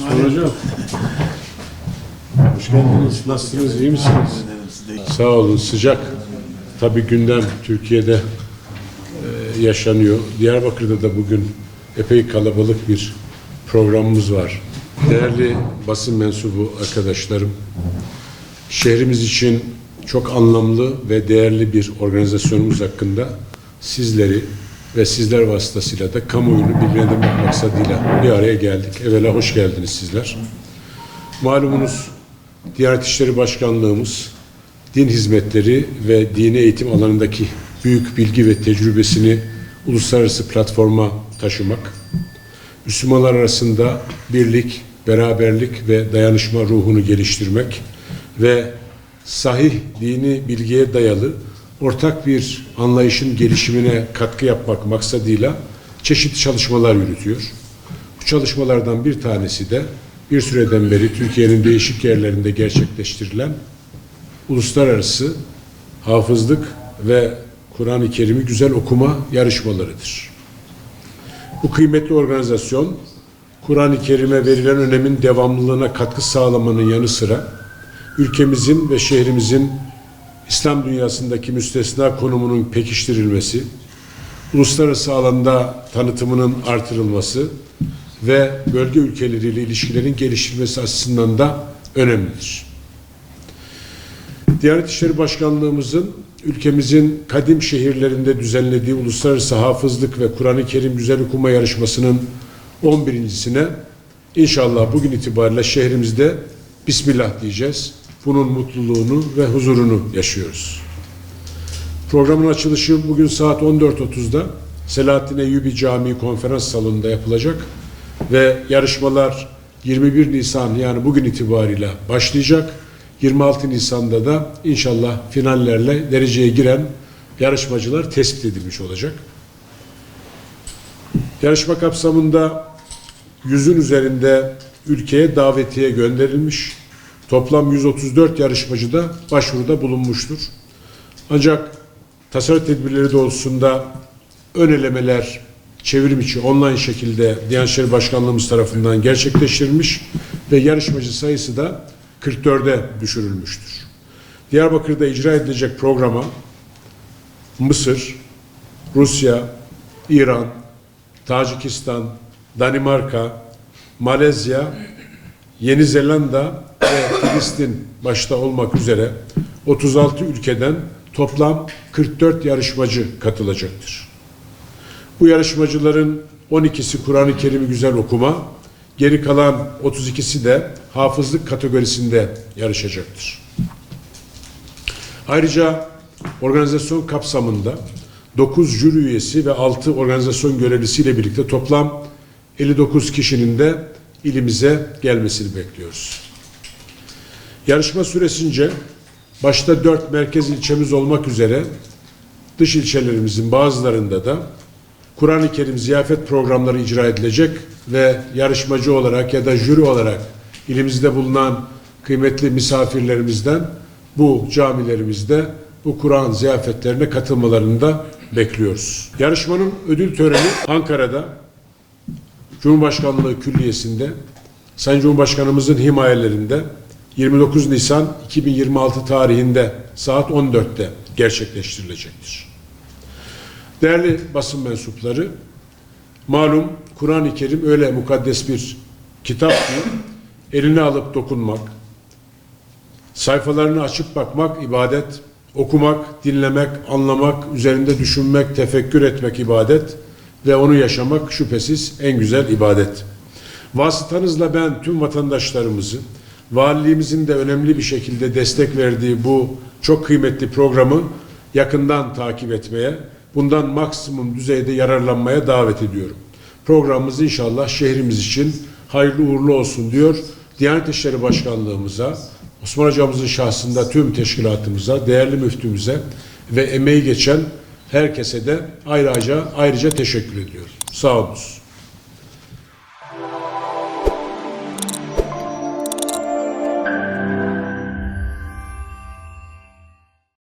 Osman Hocam, hoş geldiniz. Nasılsınız, iyi misiniz? Sağ olun, sıcak. Tabii gündem Türkiye'de yaşanıyor. Diyarbakır'da da bugün epey kalabalık bir programımız var. Değerli basın mensubu arkadaşlarım, şehrimiz için çok anlamlı ve değerli bir organizasyonumuz hakkında sizleri ve sizler vasıtasıyla da kamuoyunu bilgilendirmek maksadıyla bir araya geldik. Evvela hoş geldiniz sizler. Malumunuz Diyanet İşleri Başkanlığımız din hizmetleri ve dini eğitim alanındaki büyük bilgi ve tecrübesini uluslararası platforma taşımak, Müslümanlar arasında birlik, beraberlik ve dayanışma ruhunu geliştirmek ve sahih dini bilgiye dayalı ortak bir anlayışın gelişimine katkı yapmak maksadıyla çeşitli çalışmalar yürütüyor. Bu çalışmalardan bir tanesi de bir süreden beri Türkiye'nin değişik yerlerinde gerçekleştirilen uluslararası hafızlık ve Kur'an-ı Kerim'i güzel okuma yarışmalarıdır. Bu kıymetli organizasyon, Kur'an-ı Kerim'e verilen önemin devamlılığına katkı sağlamanın yanı sıra ülkemizin ve şehrimizin İslam dünyasındaki müstesna konumunun pekiştirilmesi, uluslararası alanda tanıtımının artırılması ve bölge ülkeleriyle ilişkilerin geliştirilmesi açısından da önemlidir. Diyanet İşleri Başkanlığımızın ülkemizin kadim şehirlerinde düzenlediği Uluslararası Hafızlık ve Kur'an-ı Kerim Güzel Okuma Yarışması'nın 11.sine inşallah bugün itibariyle şehrimizde Bismillah diyeceğiz. Bunun mutluluğunu ve huzurunu yaşıyoruz. Programın açılışı bugün saat 14.30'da Selahattin Eyyubi Camii Konferans Salonu'nda yapılacak ve yarışmalar 21 Nisan yani bugün itibariyle başlayacak. 26 Nisan'da da inşallah finallerle dereceye giren yarışmacılar tespit edilmiş olacak. Yarışma kapsamında 100'ün üzerinde ülkeye davetiye gönderilmiş. Toplam 134 yarışmacı da başvuruda bulunmuştur. Ancak tasarruf tedbirleri doğrultusunda ön elemeler çevrim içi online şekilde Diyanet İşleri Başkanlığımız tarafından gerçekleştirilmiş ve yarışmacı sayısı da 44'e düşürülmüştür. Diyarbakır'da icra edilecek programa Mısır, Rusya, İran, Tacikistan, Danimarka, Malezya, Yeni Zelanda ve Filistin başta olmak üzere 36 ülkeden toplam 44 yarışmacı katılacaktır. Bu yarışmacıların 12'si Kur'an-ı Kerim'i güzel okuma, geri kalan 32'si de hafızlık kategorisinde yarışacaktır. Ayrıca organizasyon kapsamında 9 jüri üyesi ve 6 organizasyon görevlisiyle birlikte toplam 59 kişinin de ilimize gelmesini bekliyoruz. Yarışma süresince başta 4 merkez ilçemiz olmak üzere dış ilçelerimizin bazılarında da Kur'an-ı Kerim ziyafet programları icra edilecek ve yarışmacı olarak ya da jüri olarak ilimizde bulunan kıymetli misafirlerimizden bu camilerimizde bu Kur'an ziyafetlerine katılmalarını da bekliyoruz. Yarışmanın ödül töreni Ankara'da Cumhurbaşkanlığı Külliyesi'nde Sayın Cumhurbaşkanımızın himayelerinde 29 Nisan 2026 tarihinde saat 14'te gerçekleştirilecektir. Değerli basın mensupları, malum Kur'an-ı Kerim öyle mukaddes bir kitap ki eline alıp dokunmak, sayfalarını açıp bakmak ibadet, okumak, dinlemek, anlamak, üzerinde düşünmek, tefekkür etmek ibadet ve onu yaşamak şüphesiz en güzel ibadet. Vasıtanızla ben tüm vatandaşlarımızı, valiliğimizin de önemli bir şekilde destek verdiği bu çok kıymetli programı yakından takip etmeye, bundan maksimum düzeyde yararlanmaya davet ediyorum. Programımız inşallah şehrimiz için hayırlı uğurlu olsun diyor. Diyanet İşleri Başkanlığımıza, Osman Hocamızın şahsında tüm teşkilatımıza, değerli müftümüze ve emeği geçen herkese de ayrıca teşekkür ediyorum. Sağ olun.